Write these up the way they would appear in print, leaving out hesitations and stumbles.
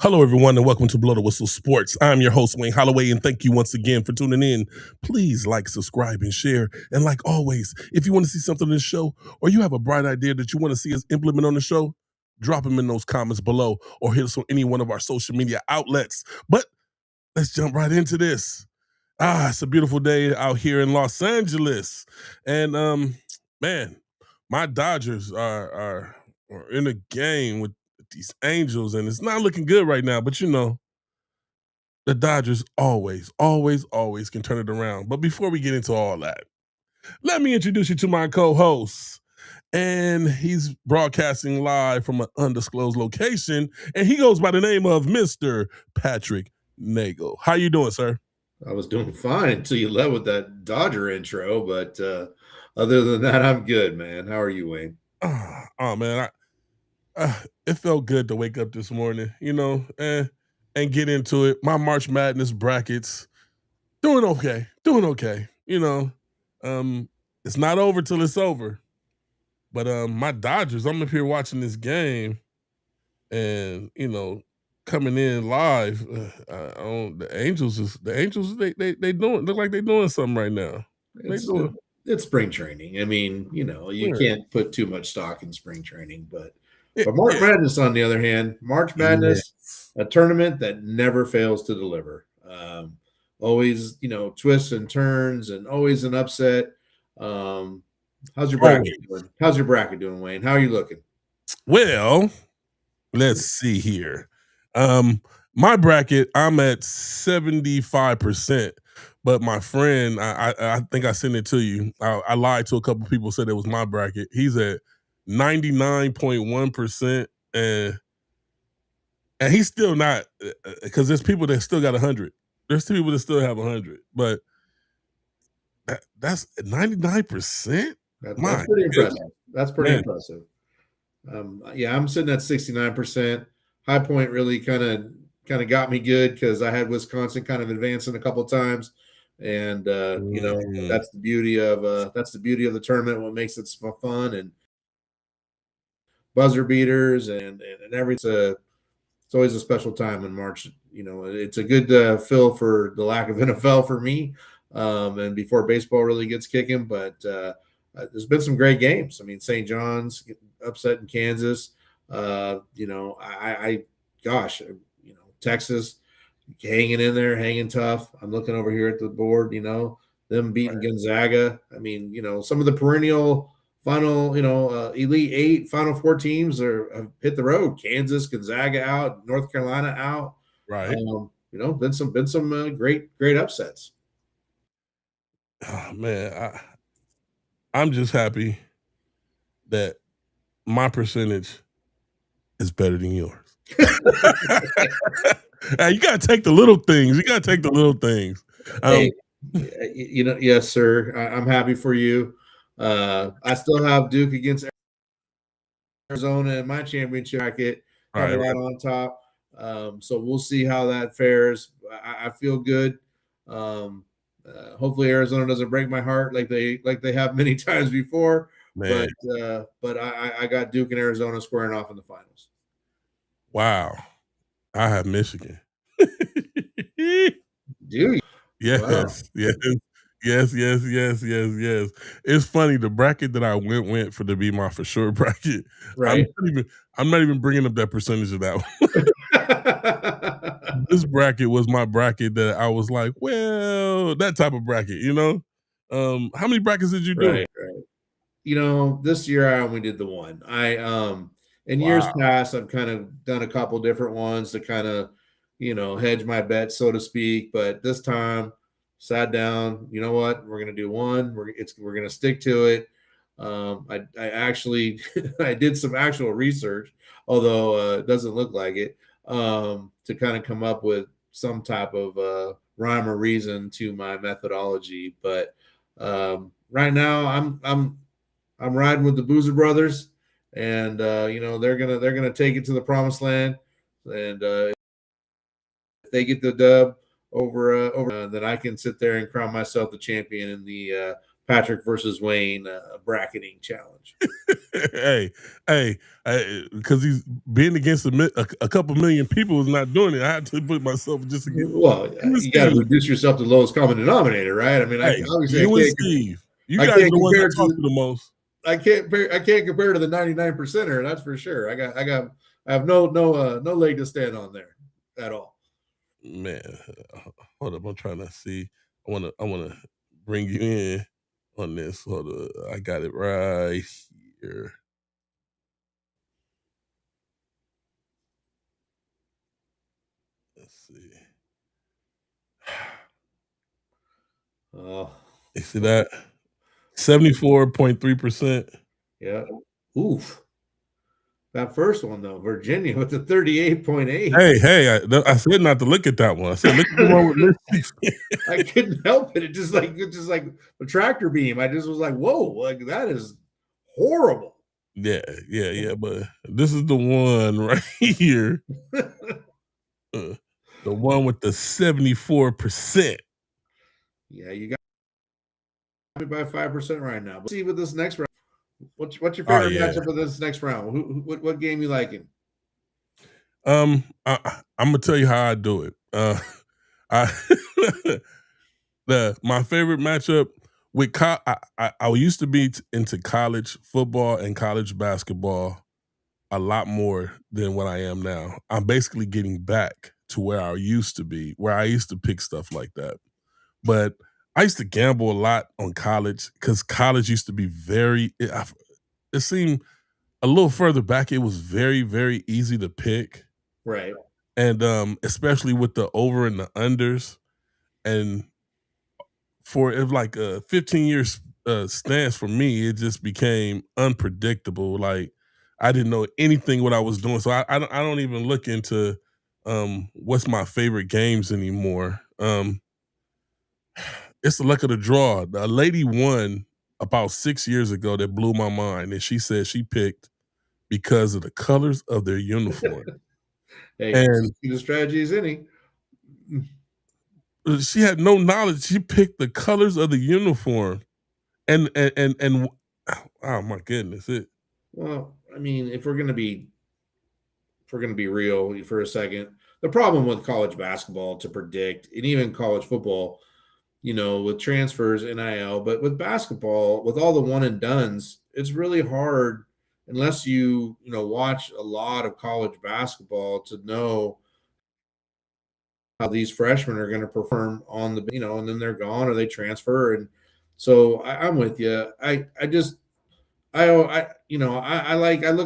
Hello, everyone, and welcome to Blow the Whistle Sports. I'm your host, Wayne Holloway, and thank you once again for tuning in. Please like, subscribe, and share. And like always, if you want to see something in the show or you have a bright idea that you want to see us implement on the show, drop them in those comments below or hit us on any one of our social media outlets. But let's jump right into this. It's a beautiful day out here in Los Angeles. And man, my Dodgers are in a game with these Angels, and it's not looking good right now. But you know, the Dodgers always can turn it around. But before we get into all that, let me introduce you to my co-host. And he's broadcasting live from an undisclosed location, and he goes by the name of Mr. Patrick Nagel. How you doing, sir? I was doing fine until you led with that Dodger intro, but other than that, I'm good, man. How are you, Wayne? Oh man, it felt good to wake up this morning, and get into it. My March Madness brackets doing okay. It's not over till it's over. But my Dodgers, I'm up here watching this game, and coming in live. The Angels they doing look like they're doing something right now. They It's doing it's spring training. I mean, you yeah, can't put too much stock in spring training, but yeah, March yeah. Madness, on the other hand, March Madness, Yes. a tournament that never fails to deliver. Always, twists and turns, and always an upset. Um, how's your bracket Always. doing? How's your bracket doing, Wayne? How are you looking? Well, let's see here. My bracket, I'm at 75%. But my friend, I think I sent it to you. I lied to a couple people, said it was my bracket. He's at 99.1%. And he's still not, because there's people that still got 100. There's two people that still have 100. But that's 99%? That's My pretty goodness, impressive. That's pretty man. impressive. Yeah, I'm sitting at 69%. High Point really kind of got me good because I had Wisconsin kind of advancing a couple times, and Mm. that's the beauty of the tournament. What makes it so fun and buzzer beaters and everything. It's always a special time in March. It's a good fill for the lack of NFL for me, and before baseball really gets kicking. But there's been some great games. I mean, St. John's upset in Kansas. Gosh, Texas hanging in there, hanging tough. I'm looking over here at the board. Them beating Gonzaga. I mean, some of the perennial final, Elite Eight, Final Four teams have hit the road. Kansas, Gonzaga out, North Carolina out. Right. Been some great upsets. Oh, man, I'm just happy that my percentage is better than yours. Hey, you gotta take the little things. You gotta take the little things. Hey, yes, sir. I'm happy for you. I still have Duke against Arizona in my championship bracket. Have a Right, lot right. on top. So we'll see how that fares. I feel good. Hopefully Arizona doesn't break my heart like they have many times before. Man, But I got Duke and Arizona squaring off in the finals. wow. I have Michigan. Do you? Wow. Yes, yes, yes. It's funny, the bracket that I went for to be my for sure bracket, I'm Right. not even I'm not even bringing up that percentage of that one. This bracket was my bracket that I was like, "Well," that type of bracket, you know? How many brackets did you do? Right. This year I only did the one. In years Wow. past, I've kind of done a couple different ones to kind of, hedge my bet, so to speak. But this time, sat down. You know what? We're gonna do one. We're gonna stick to it. I actually I did some actual research, although it doesn't look like it, to kind of come up with some type of rhyme or reason to my methodology. But right now, I'm riding with the Boozer Brothers, and they're gonna take it to the promised land. And if they get the dub over, then I can sit there and crown myself the champion in the Patrick versus Wayne bracketing challenge. hey, because he's being against a couple million people is not doing it. I had to put myself just against. Well, you got to reduce yourself to the lowest common denominator, right? I mean, obviously, you and Steve, you guys are the ones that talk to the most. I can't compare to the 99 percenter. That's for sure. I have no leg to stand on there at all. Man, hold up. I'm trying to see. I want to bring you in on this. Hold up. I got it right here. Let's see. Oh, you see that? 74.3%. Yeah. Oof. That first one though, Virginia with the 38.8. Hey, I said not to look at that one. I said look at the one with Mississippi. I couldn't help it. It's just like a tractor beam. I just was like, whoa, like that is horrible. Yeah. But this is the one right here. The one with the 74%. Yeah, you got me by 5% right now. But see with this next round. What's your favorite matchup of this next round? What game you liking? I'm gonna tell you how I do it. My favorite matchup with I used to be into college football and college basketball a lot more than what I am now. I'm basically getting back to where I used to be, where I used to pick stuff like that. But I used to gamble a lot on college because college used to be it seemed a little further back, it was very, very easy to pick. Right. And especially with the over and the unders. And for like a 15 years stance for me, it just became unpredictable. Like I didn't know anything what I was doing. So I don't even look into what's my favorite games anymore. It's the luck of the draw. A lady won about 6 years ago that blew my mind. And she said she picked because of the colors of their uniform. Hey, and the strategy is any. She had no knowledge. She picked the colors of the uniform, and oh my goodness, Well, I mean, if we're gonna be real for a second, the problem with college basketball to predict, and even college football, with transfers, NIL, but with basketball, with all the one and dones, it's really hard unless you watch a lot of college basketball to know how these freshmen are going to perform on the, and then they're gone or they transfer. And so I'm with you. I look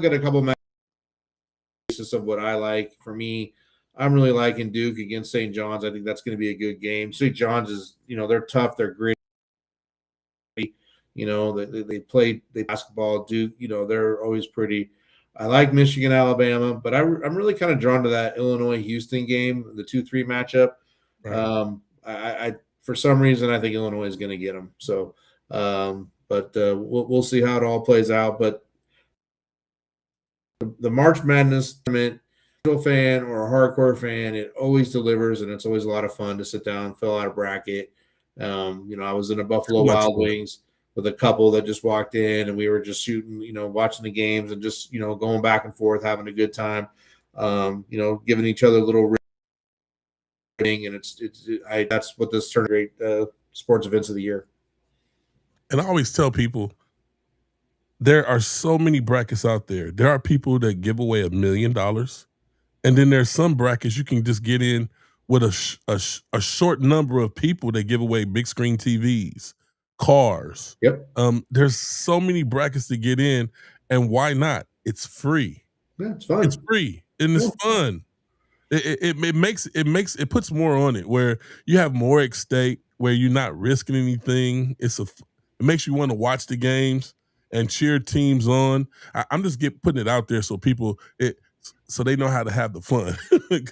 at a couple matches of what I like. For me, I'm really liking Duke against St. John's. I think that's going to be a good game. St. John's is, they're tough. They're gritty. They play basketball. Duke, they're always pretty. I like Michigan, Alabama, but I'm really kind of drawn to that Illinois-Houston game, the 2-3 matchup. Right. I for some reason I think Illinois is going to get them. So, but we'll see how it all plays out. But the March Madness tournament, fan or a hardcore fan, it always delivers, and it's always a lot of fun to sit down, fill out a bracket. I was in a Buffalo Wild Wings with a couple that just walked in, and we were just shooting, watching the games and just, going back and forth, having a good time, giving each other a little ring. And that's what this tournament, sports events of the year. And I always tell people, there are so many brackets out there. There are people that give away $1 million. And then there's some brackets you can just get in with a short number of people that give away big screen TVs, cars. Yep. There's so many brackets to get in, and why not? It's free. Yeah, it's fun. It's free and it's fun. It puts more on it where you have more at stake, where you're not risking anything. It makes you want to watch the games and cheer teams on. I'm just putting it out there so people so they know how to have the fun.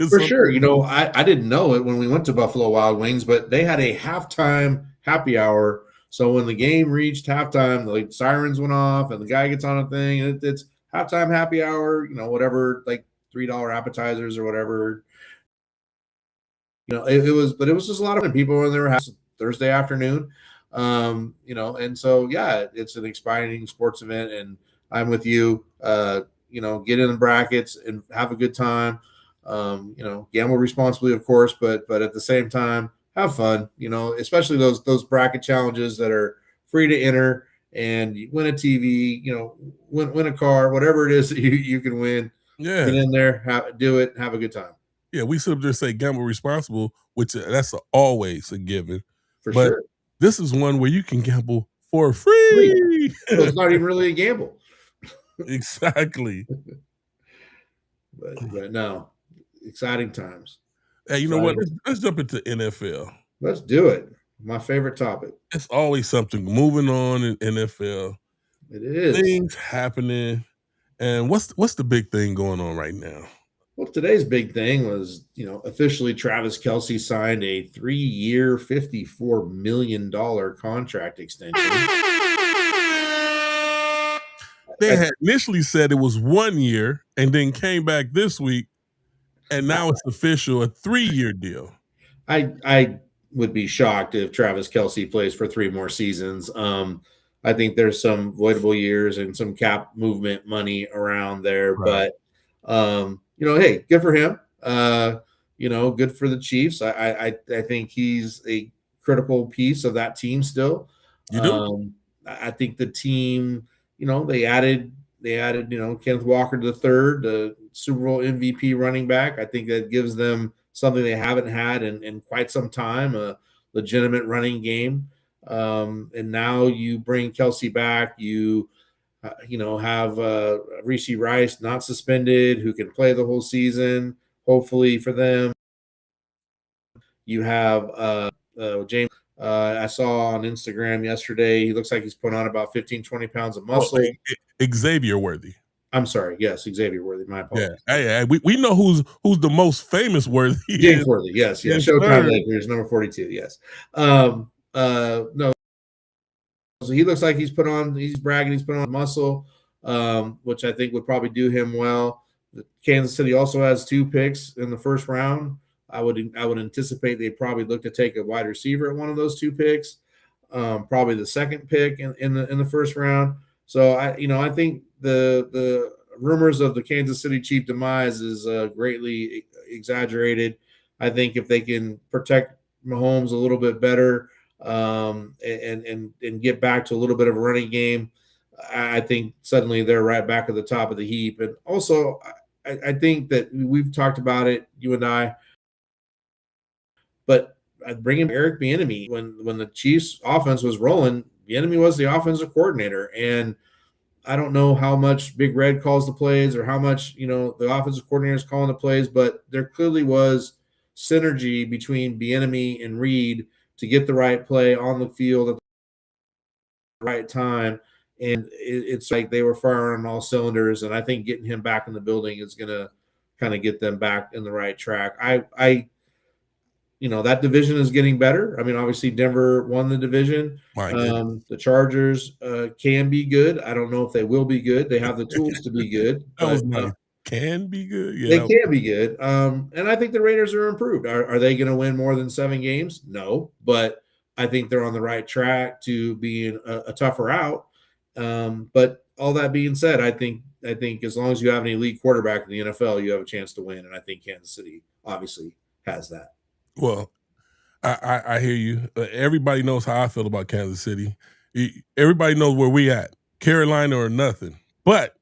For sure. I didn't know it when we went to Buffalo Wild Wings, but they had a halftime happy hour. So when the game reached halftime, the sirens went off and the guy gets on a thing, and it's halftime happy hour, whatever, like $3 appetizers or whatever. It was just a lot of fun. People were in their house Thursday afternoon. And so yeah, it's an exciting sports event, and I'm with you. Get in the brackets and have a good time. Gamble responsibly, of course, but at the same time, have fun. Especially those bracket challenges that are free to enter, and you win a TV. Win a car, whatever it is that you can win. Get Yeah. in there, do it, have a good time. Yeah, we sit up there and say gamble responsible, which that's always a given. For But sure. this is one where you can gamble for Free. free. So it's not even really a gamble. Exactly. But no, exciting times. Hey, you know what? Let's jump into NFL. Let's do it. My favorite topic. It's always something moving on in NFL. It is. Things happening. And what's the big thing going on right now? Well, today's big thing was, officially Travis Kelce signed a 3-year, $54 million contract extension. They had initially said it was 1 year and then came back this week, and now it's official, a 3-year deal. I would be shocked if Travis Kelce plays for 3 more seasons. I think there's some voidable years and some cap movement money around there, Right. but hey, good for him. Good for the Chiefs. I think he's a critical piece of that team still. You do? I think the team, they added, Kenneth Walker to the third, the Super Bowl MVP running back. I think that gives them something they haven't had in quite some time, a legitimate running game. And now you bring Kelce back. You have Rashee Rice not suspended, who can play the whole season, hopefully for them. You have James. I saw on Instagram yesterday, he looks like he's put on about 15, 20 pounds of muscle. Xavier Worthy. I'm sorry. Yes, Xavier Worthy. My apologies. Yeah. We know who's the most famous Worthy. James Worthy. Yes. Showtime Lakers, number 42. Yes. No. So he looks like he's bragging, he's put on muscle, which I think would probably do him well. Kansas City also has 2 picks in the first round. I would anticipate they probably look to take a wide receiver at one of those 2 picks, probably the second pick in the first round. So I think the rumors of the Kansas City Chief demise is greatly exaggerated. I think if they can protect Mahomes a little bit better, and get back to a little bit of a running game, I think suddenly they're right back at the top of the heap. And also, I think that we've talked about it, you and I, but I'd bring in Eric Bieniemy. When the Chiefs offense was rolling, Bieniemy was the offensive coordinator, and I don't know how much Big Red calls the plays or how much the offensive coordinator is calling the plays, but there clearly was synergy between Bieniemy and Reed to get the right play on the field at the right time. And it's like they were firing on all cylinders. And I think getting him back in the building is going to kind of get them back in the right track. That division is getting better. I mean, obviously Denver won the division. The Chargers can be good. I don't know if they will be good. They have the tools to be good. That was nice. Can be good. Yeah, they can be good. And I think the Raiders are improved. Are they going to win more than 7 games? No, but I think they're on the right track to being a tougher out. But all that being said, I think as long as you have an elite quarterback in the NFL, you have a chance to win. And I think Kansas City obviously has that. Well, I hear you. Everybody knows how I feel about Kansas City. Everybody knows where we at. Carolina or nothing. But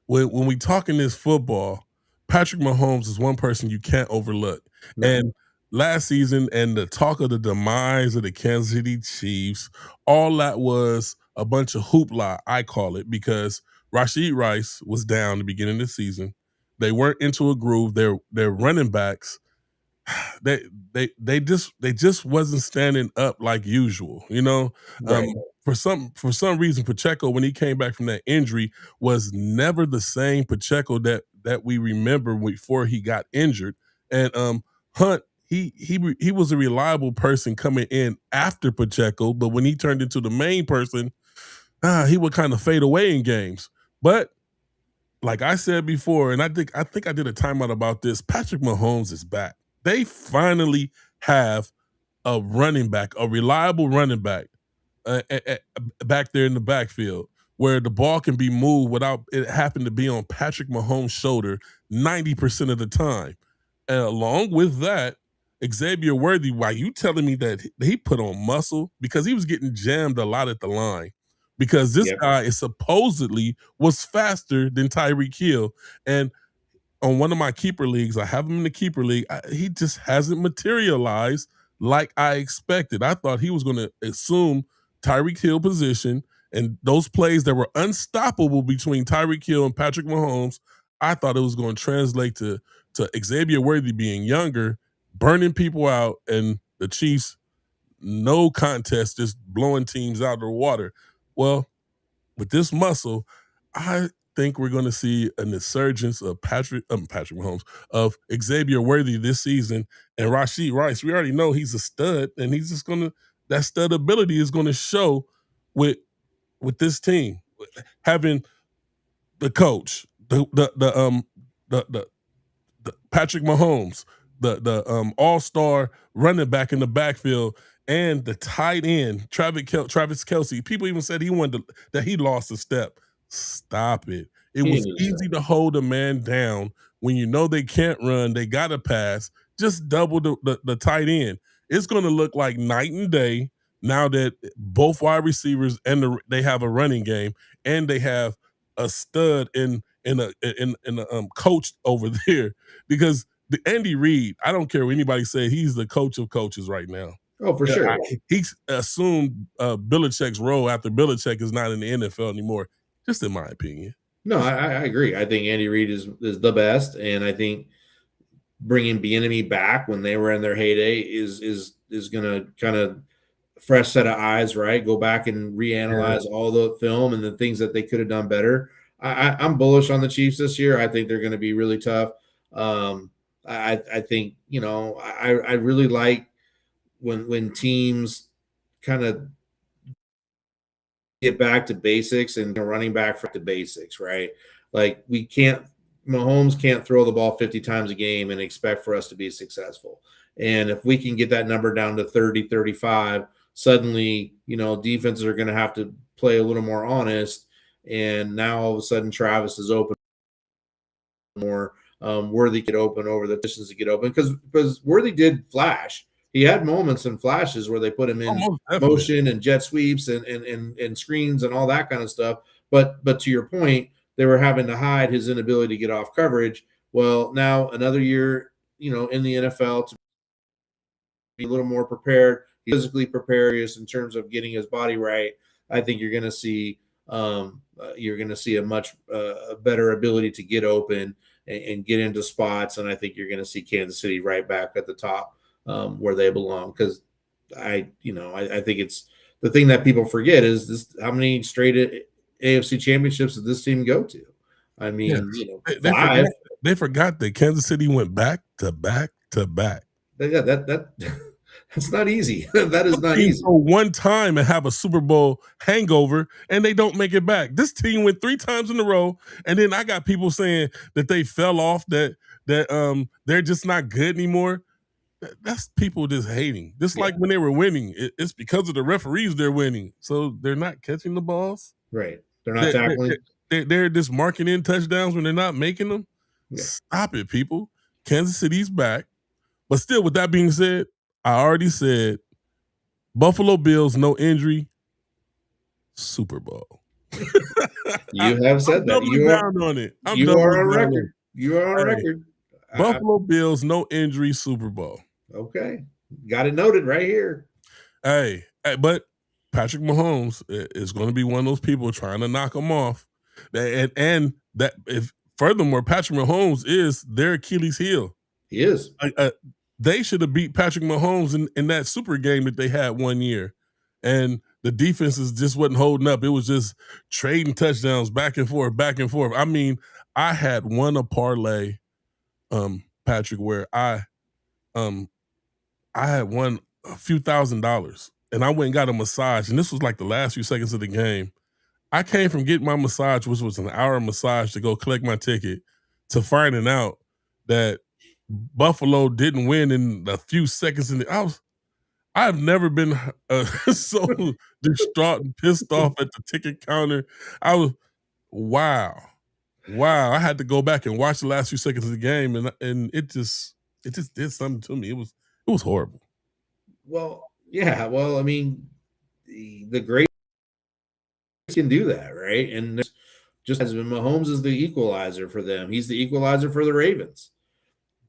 when we talking this football, Patrick Mahomes is one person you can't overlook. No. And last season and the talk of the demise of the Kansas City Chiefs, all that was a bunch of hoopla, I call it, because Rashee Rice was down the beginning of the season. They weren't into a groove. Their running backs, they just wasn't standing up like usual, Right. For some reason, Pacheco, when he came back from that injury, was never the same Pacheco that we remember before he got injured. And Hunt, he was a reliable person coming in after Pacheco, but when he turned into the main person, he would kind of fade away in games. But like I said before, and I think I did a timeout about this, Patrick Mahomes is back. They finally have a running back, a reliable running back back there in the backfield where the ball can be moved without it having to be on Patrick Mahomes' shoulder 90% of the time. And along with that, Xavier Worthy, why you telling me that he put on muscle? Because he was getting jammed a lot at the line. Because this guy is supposedly was faster than Tyreek Hill. And on one of my keeper leagues, I have him in the keeper league. He just hasn't materialized like I expected. I thought he was going to assume Tyreek Hill position, and those plays that were unstoppable between Tyreek Hill and Patrick Mahomes, I thought it was going to translate to Xavier Worthy being younger, burning people out, and the Chiefs, no contest, just blowing teams out of the water. Well, with this muscle, I think we're going to see an insurgence of Patrick Mahomes, of Xavier Worthy this season, and Rashid Rice. We already know he's a stud, and he's just going to, that stud ability is going to show with this team, having the coach, the Patrick Mahomes, the all-star running back in the backfield, and the tight end, Travis Kelce. People even said that he lost a step. Stop it. It was easy to hold a man down when you know they can't run, they got to pass. Just double the tight end. It's going to look like night and day now that both wide receivers and they have a running game, and they have a stud in a coach over there, because the Andy Reid, I don't care what anybody say, he's the coach of coaches right now. Oh, for sure. He's assumed Belichick's role after Belichick is not in the NFL anymore, just in my opinion. No, I agree. I think Andy Reid is the best, and I think bringing Bieniemy back when they were in their heyday is going to kind of fresh set of eyes, right? Go back and reanalyze all the film and the things that they could have done better. I'm bullish on the Chiefs this year. I think they're going to be really tough. I think, I really like when teams kind of get back to basics and running back for the basics, right? Like Mahomes can't throw the ball 50 times a game and expect for us to be successful. And if we can get that number down to 30, 35, suddenly, defenses are going to have to play a little more honest. And now all of a sudden Travis is open more. Worthy get open over the distance to get open, because Worthy did flash. He had moments and flashes where they put him in motion and jet sweeps and screens and all that kind of stuff. But to your point, they were having to hide his inability to get off coverage. Well, now another year, in the NFL, to be a little more prepared, physically prepared in terms of getting his body right. I think you're going to see a much better ability to get open and get into spots. And I think you're going to see Kansas City right back at the top where they belong. Because I think it's the thing that people forget is this: how many straight AFC championships did this team go to? I mean, five. They forgot that Kansas City went back to back to back. Yeah, that's not easy. That is not easy. Go one time and have a Super Bowl hangover, and they don't make it back. This team went 3 times in a row, and then I got people saying that they fell off, that they're just not good anymore. That's people just hating. Just like when they were winning, it's because of the referees they're winning. So they're not catching the balls. Right. They're not tackling. They're just marking in touchdowns when they're not making them. Yeah. Stop it, people. Kansas City's back. But still, with that being said, I already said Buffalo Bills, no injury, Super Bowl. You have said that. You are on it. You are on record. You are on record. Buffalo Bills, no injury, Super Bowl. Okay. Got it noted right here. Hey, but Patrick Mahomes is going to be one of those people trying to knock him off. And that, if furthermore, Patrick Mahomes is their Achilles heel. He is. They should have beat Patrick Mahomes in that super game that they had one year. And the defenses just wasn't holding up. It was just trading touchdowns back and forth, back and forth. I mean, I had won a parlay, Patrick, where I had won a few $1,000s, and I went and got a massage. And this was like the last few seconds of the game. I came from getting my massage, which was an hour massage, to go collect my ticket, to finding out that Buffalo didn't win in a few seconds. I've never been so distraught and pissed off at the ticket counter. I was wow, wow. I had to go back and watch the last few seconds of the game, and it just did something to me. It was horrible. Well, yeah. Well, I mean, the great can do that, right? And just as Mahomes is the equalizer for them, he's the equalizer for the Ravens,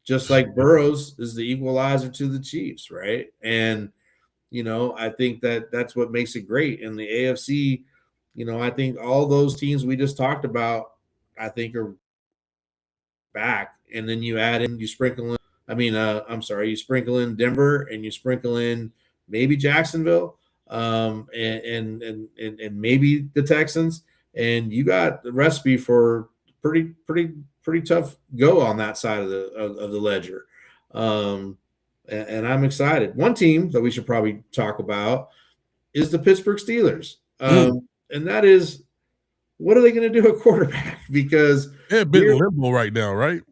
just like Burrows is the equalizer to the Chiefs, right? And I think that that's what makes it great. In the AFC, I think all those teams we just talked about, I think are back. And then you add in, you sprinkle in, I'm sorry, you sprinkle in Denver and you sprinkle in maybe Jacksonville, and maybe the Texans, and you got the recipe for pretty tough go on that side of the ledger. And I'm excited. One team that we should probably talk about is the Pittsburgh Steelers. Mm. And that is, what are they going to do at quarterback? Because They're a bit in limbo right now, right?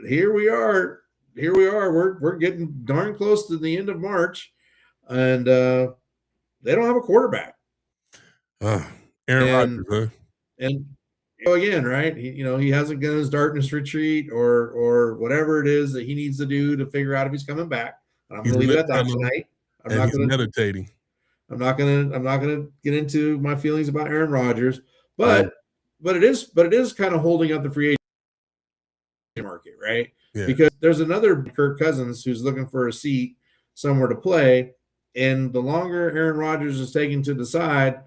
here we are. Here we are. We're getting darn close to the end of March, and they don't have a quarterback. Aaron And Rodgers, huh? and again, right? He hasn't done his darkness retreat or whatever it is that he needs to do to figure out if he's coming back. And I'm going to leave it at that tonight. And he's meditating. I'm not gonna get into my feelings about Aaron Rodgers, but it is kind of holding up the free agent market, right? Yeah. Because there's another Kirk Cousins who's looking for a seat somewhere to play, and the longer Aaron Rodgers is taking to decide,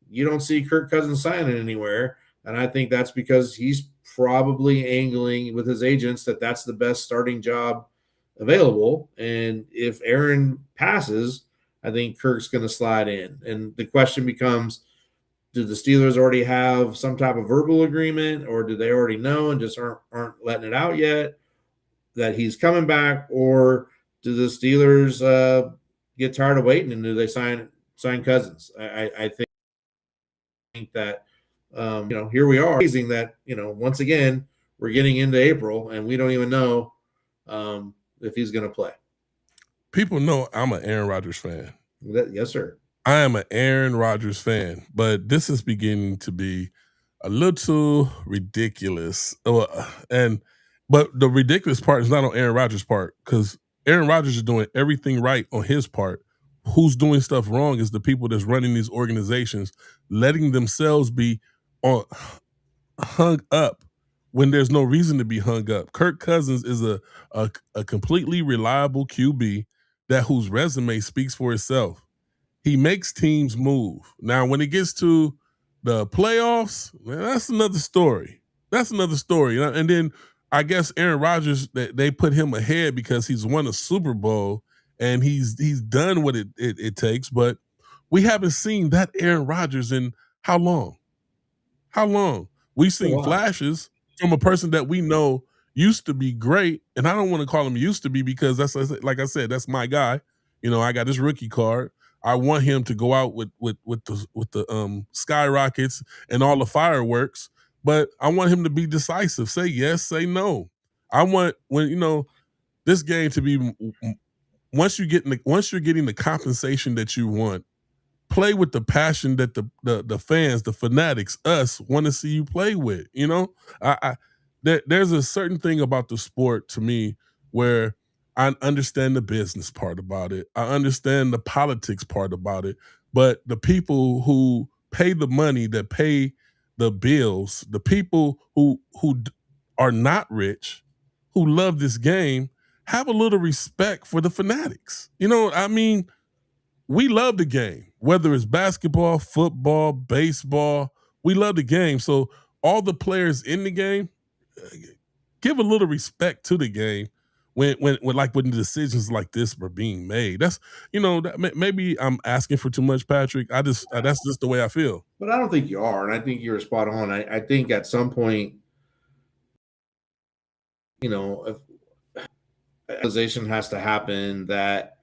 you don't see Kirk Cousins signing anywhere, and I think that's because he's probably angling with his agents that that's the best starting job available, and if Aaron passes, I think Kirk's going to slide in. And the question becomes, do the Steelers already have some type of verbal agreement, or do they already know and just aren't letting it out yet that he's coming back? Or do the Steelers get tired of waiting, and do they sign Cousins? I think that here we are, amazing that once again we're getting into April and we don't even know if he's going to play. People know I'm an Aaron Rodgers fan. Yes, sir. I am an Aaron Rodgers fan, but this is beginning to be a little ridiculous. But the ridiculous part is not on Aaron Rodgers' part, because Aaron Rodgers is doing everything right on his part. Who's doing stuff wrong is the people that's running these organizations, letting themselves be hung up when there's no reason to be hung up. Kirk Cousins is a completely reliable QB whose resume speaks for itself. He makes teams move. Now, when it gets to the playoffs, man, that's another story. That's another story. And then I guess Aaron Rodgers, they put him ahead because he's won a Super Bowl and he's done what it takes. But we haven't seen that Aaron Rodgers in how long? How long? We've seen flashes from a person that we know used to be great, and I don't want to call him used to be because that's, like I said, that's my guy. I got his rookie card. I want him to go out with the skyrockets and all the fireworks, but I want him to be decisive. Say yes, say no. I want this game to be once you're getting the compensation that you want, play with the passion that the fans, the fanatics, us want to see you play with. There's a certain thing about the sport to me where I understand the business part about it. I understand the politics part about it. But the people who pay the money, that pay the bills, the people who are not rich, who love this game, have a little respect for the fanatics. We love the game, whether it's basketball, football, baseball. We love the game. So all the players in the game, give a little respect to the game when decisions like this were being made. That's maybe I'm asking for too much, Patrick. That's just the way I feel. But I don't think you are, and I think you're spot on. I think at some point, if realization has to happen that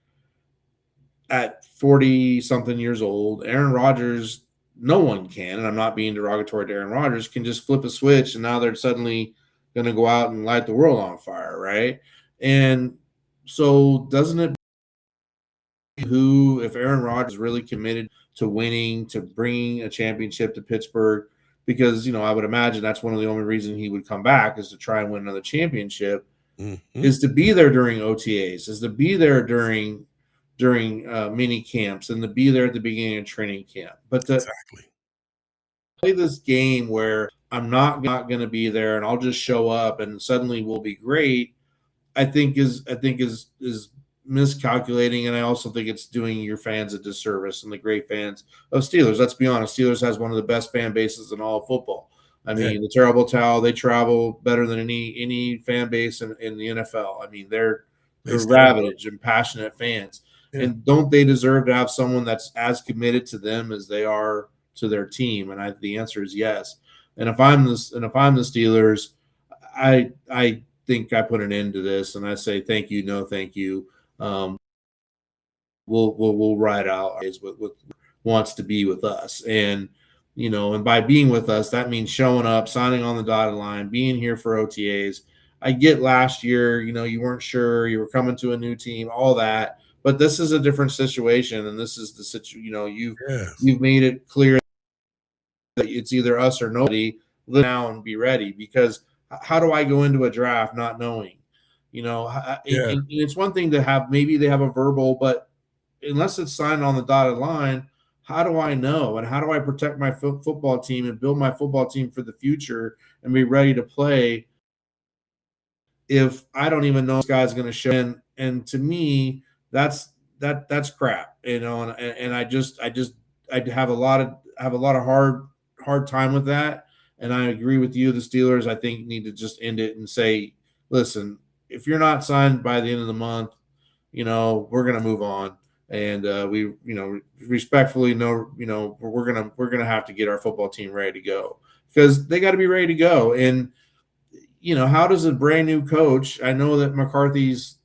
at 40 something years old, Aaron Rodgers, no one can, and I'm not being derogatory to Aaron Rodgers, can just flip a switch and now they're suddenly going to go out and light the world on fire, right? And so doesn't it who, if Aaron Rodgers is really committed to winning, to bringing a championship to Pittsburgh, because, I would imagine that's one of the only reasons he would come back is to try and win another championship, is to be there during OTAs, is to be there during mini camps, and to be there at the beginning of training camp. But to play this game where I'm not going to be there and I'll just show up and suddenly we'll be great, I think is miscalculating, and I also think it's doing your fans a disservice and the great fans of Steelers. Let's be honest, Steelers has one of the best fan bases in all of football. I mean, the Terrible Towel, they travel better than any fan base in the NFL. I mean, they're ravaged and passionate fans. Yeah. And don't they deserve to have someone that's as committed to them as they are to their team? And the answer is yes. And if I'm the Steelers, I think I put an end to this, and I say thank you, no thank you. We'll ride out with wants to be with us, and and by being with us, that means showing up, signing on the dotted line, being here for OTAs. I get last year, you weren't sure, you were coming to a new team, all that, but this is a different situation, and this is the situation. You've made it clear that it's either us or nobody. Live now and be ready, because how do I go into a draft not knowing? And it's one thing to have, maybe they have a verbal, but unless it's signed on the dotted line, how do I know? And how do I protect my football team and build my football team for the future and be ready to play if I don't even know this guy's going to show? And to me, that's crap, and I have a lot of hard time with that. And I agree with you. The Steelers, I think, need to just end it and say, listen, if you're not signed by the end of the month, we're going to move on. And we, respectfully know, we're going to have to get our football team ready to go, because they got to be ready to go. And, how does a brand new coach, I know that McCarthy's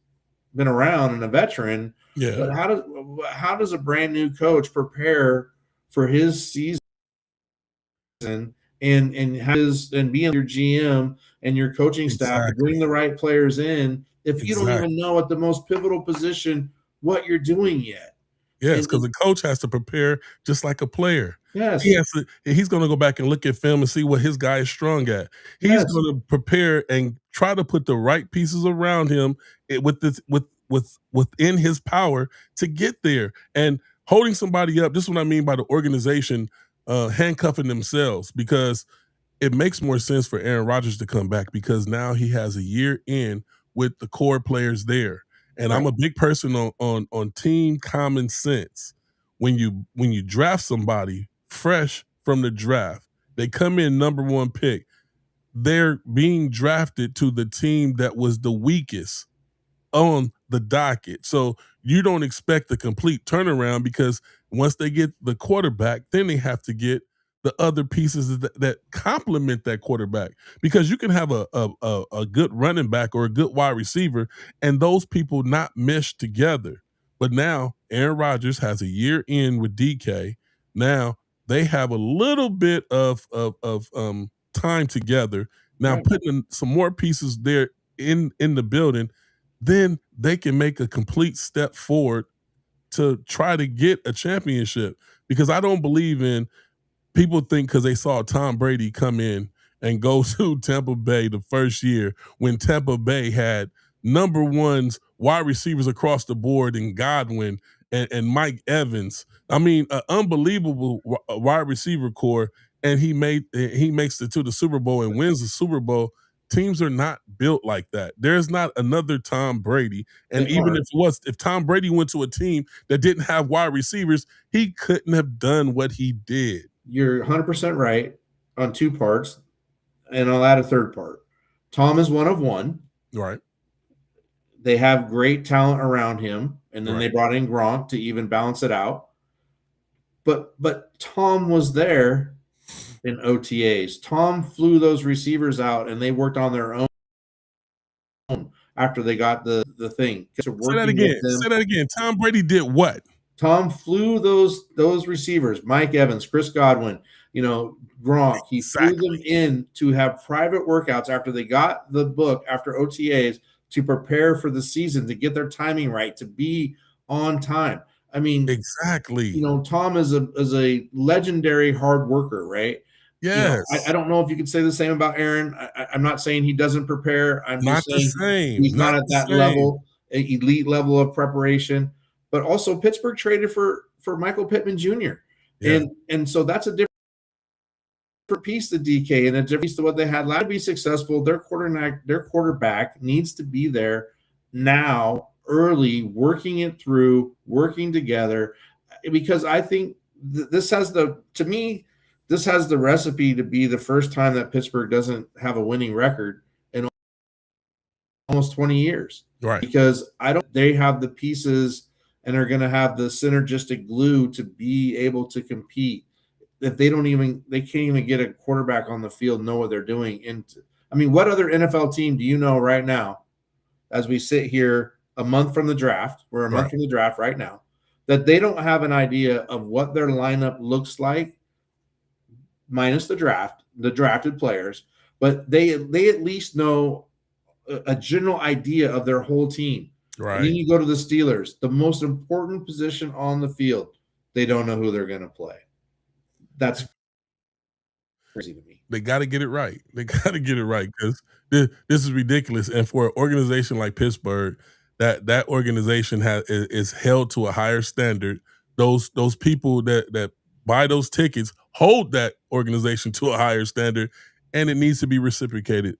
been around and a veteran, but how does a brand new coach prepare for his season and being your GM and your coaching staff to bring the right players in if you don't even know at the most pivotal position what you're doing yet? Yes, because the coach has to prepare just like a player. Yes. He's going to go back and look at film and see what his guy is strong at. He's going to prepare and try to put the right pieces around him within his power to get there. And holding somebody up, this is what I mean by the organization handcuffing themselves, because it makes more sense for Aaron Rodgers to come back, because now he has a year in with the core players there. And I'm a big person on team common sense. When you draft somebody fresh from the draft, they come in number 1 pick, they're being drafted to the team that was the weakest on the docket. So you don't expect a complete turnaround, because once they get the quarterback, then they have to get the other pieces that complement that quarterback, because you can have a good running back or a good wide receiver and those people not mesh together. But now Aaron Rodgers has a year in with DK. Now they have a little bit of time together. Now putting some more pieces there in the building, then they can make a complete step forward to try to get a championship. Because I don't believe in people think because they saw Tom Brady come in and go to Tampa Bay the first year, when Tampa Bay had number ones wide receivers across the board in Godwin and Mike Evans. I mean, an unbelievable wide receiver core, and he makes it to the Super Bowl and wins the Super Bowl. Teams are not built like that. There's not another Tom Brady. And even if Tom Brady went to a team that didn't have wide receivers, he couldn't have done what he did. You're 100% right on 2 parts, and I'll add a 3rd part. Tom is one of one. Right. They have great talent around him, and then they brought in Gronk to even balance it out. But Tom was there in OTAs. Tom flew those receivers out, and they worked on their own after they got the thing. Say that again. Tom Brady did what? Tom flew those receivers, Mike Evans, Chris Godwin, Gronk. He flew them in to have private workouts after they got the book, after OTAs, to prepare for the season, to get their timing right, to be on time. I mean, Exactly. Tom is a legendary hard worker, right? I Yes. don't know if you could say the same about Aaron. I'm not saying he doesn't prepare. I'm Not just the saying same. he's not Not at the that same. level, elite level of preparation. But also, Pittsburgh traded for Michael Pittman Jr. Yeah. And so that's a different piece to DK and a different piece to what they had last. To be successful, their quarterback needs to be there now, early, working it through, working together, because I think this has to me, this has the recipe to be the first time that Pittsburgh doesn't have a winning record in almost 20 years. Right. Because they have the pieces and are going to have the synergistic glue to be able to compete. If they can't even get a quarterback on the field, know what they're doing. And I mean, what other NFL team do you know right now, as we sit here a month from the draft, we're a month from the draft right now, that they don't have an idea of what their lineup looks like, minus the drafted players, but they at least know a general idea of their whole team. Right. And then you go to the Steelers, the most important position on the field, they don't know who they're going to play. That's crazy to me. They got to get it right. They got to get it right because this is ridiculous. And for an organization like Pittsburgh, that organization is held to a higher standard. Those people that buy those tickets hold that organization to a higher standard, and it needs to be reciprocated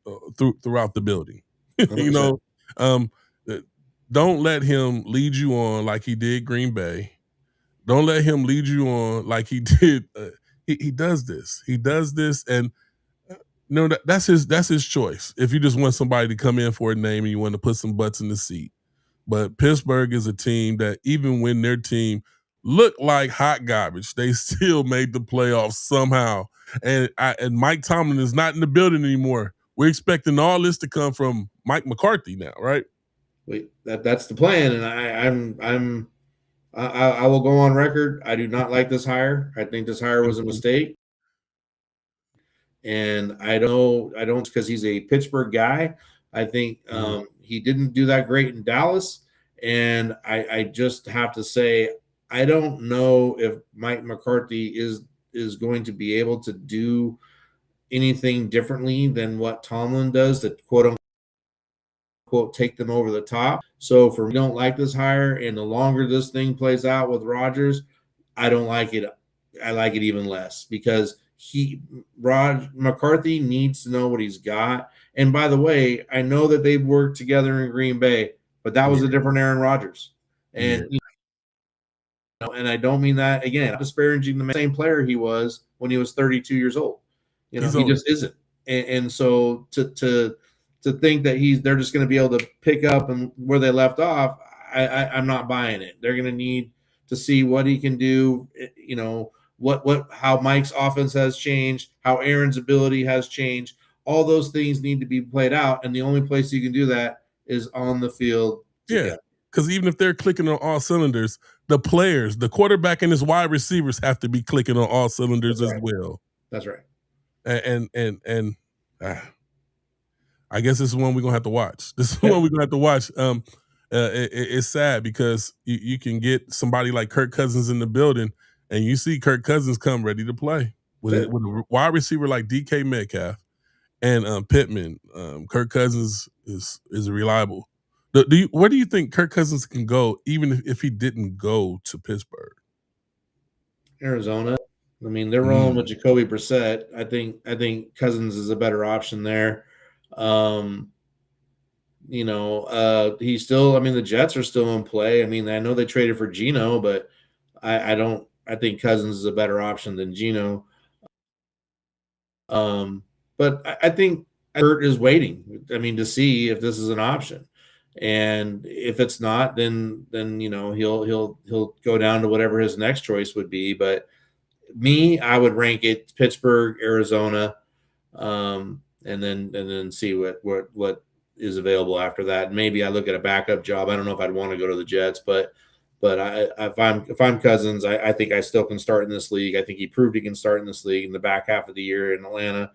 throughout the building. you 100%. know, um, don't let him lead you on like he did Green Bay. Don't let him lead you on like he did. He does this. He does this, and no, that's his choice. If you just want somebody to come in for a name and you want to put some butts in the seat, but Pittsburgh is a team that even when their team looked like hot garbage, they still made the playoffs somehow. And Mike Tomlin is not in the building anymore. We're expecting all this to come from Mike McCarthy now, right? Wait, that's the plan, and I will go on record. I do not like this hire. I think this hire was a mistake, and I don't because he's a Pittsburgh guy. I think he didn't do that great in Dallas, and I just have to say I don't know if Mike McCarthy is going to be able to do anything differently than what Tomlin does, that quote unquote take them over the top. So for me, I don't like this hire, and the longer this thing plays out with Rodgers, I don't like it. I like it even less because McCarthy needs to know what he's got. And by the way, I know that they've worked together in Green Bay, but that was a different Aaron Rodgers. And and I don't mean that again, disparaging the same player he was when he was 32 years old. He just isn't. And so to think that they're just going to be able to pick up and where they left off, I'm not buying it. They're going to need to see what he can do. How Mike's offense has changed, how Aaron's ability has changed. All those things need to be played out, and the only place you can do that is on the field together. Yeah, because even if they're clicking on all cylinders, the players, the quarterback and his wide receivers have to be clicking on all cylinders as well. That's right. And I guess this is one we're gonna have to watch. This is one we're gonna have to watch. It's sad because you can get somebody like Kirk Cousins in the building, and you see Kirk Cousins come ready to play with a wide receiver like DK Metcalf and Pittman. Kirk Cousins is reliable. Where do you think Kirk Cousins can go, even if he didn't go to Pittsburgh? Arizona. I mean, they're rolling with Jacoby Brissett. I think Cousins is a better option there. He's still. I mean, the Jets are still in play. I mean, I know they traded for Geno, but I think Cousins is a better option than Geno. But I think Kurt is waiting. I mean, to see if this is an option, and if it's not, then he'll go down to whatever his next choice would be. But I would rank it Pittsburgh, Arizona, and then see what is available after that. Maybe I look at a backup job. I don't know if I'd want to go to the Jets, but if I'm Cousins, I think I still can start in this league. I think he proved he can start in this league in the back half of the year in Atlanta.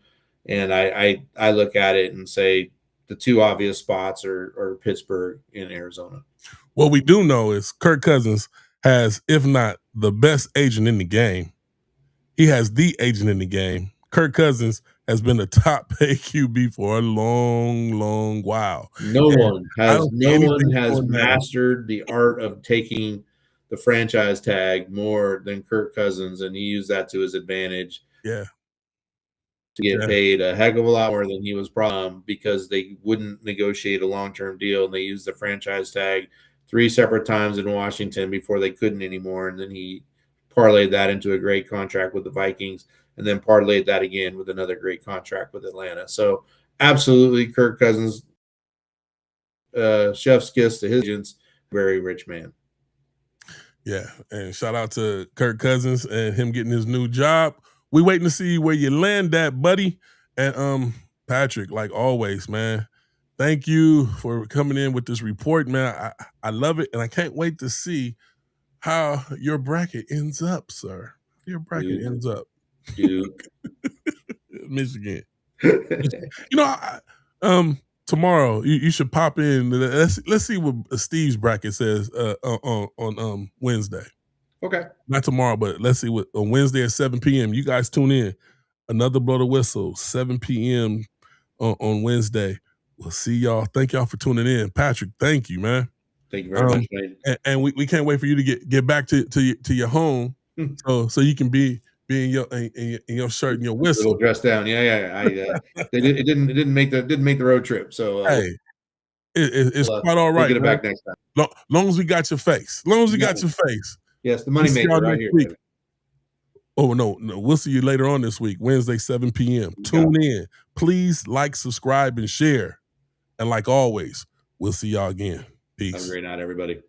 And I look at it and say the two obvious spots are Pittsburgh and Arizona. What we do know is Kirk Cousins has, if not the best agent in the game, he has the agent in the game. Kirk Cousins has been a top paid QB for a long, long while. No And one I has don't see anything slowing down. mastered the art of taking the franchise tag more than Kirk Cousins, and he used that to his advantage Yeah. to get Yeah. paid a heck of a lot more than he was because they wouldn't negotiate a long-term deal, and they used the franchise tag 3 separate times in Washington before they couldn't anymore, and then he parlayed that into a great contract with the Vikings, and then parlayed that again with another great contract with Atlanta. So absolutely, Kirk Cousins, chef's kiss to his agents, very rich man. Yeah, and shout out to Kirk Cousins and him getting his new job. We waiting to see where you land at, buddy. And Patrick, like always, man, thank you for coming in with this report, man. I love it, and I can't wait to see how your bracket ends up, sir. Your bracket ends up. Duke. Michigan. Tomorrow you should pop in. Let's see what Steve's bracket says on Wednesday. Okay. Not tomorrow, but let's see what on Wednesday at 7 p.m. You guys tune in. Another Blow the Whistle, 7 p.m. on Wednesday. We'll see y'all. Thank y'all for tuning in. Patrick, thank you, man. Thank you very much, man. And we can't wait for you to get back to your home, so you can be in your shirt and your whistle. A little dressed down, yeah. It didn't make the road trip. So hey, it's quite all right. We'll get it back next time. Long as we got your face. Yes, the money maker right here. Week. Oh no, we'll see you later on this week, Wednesday, 7 p.m. Tune in. Please like, subscribe, and share. And like always, we'll see y'all again. Peace. Have a great night, everybody.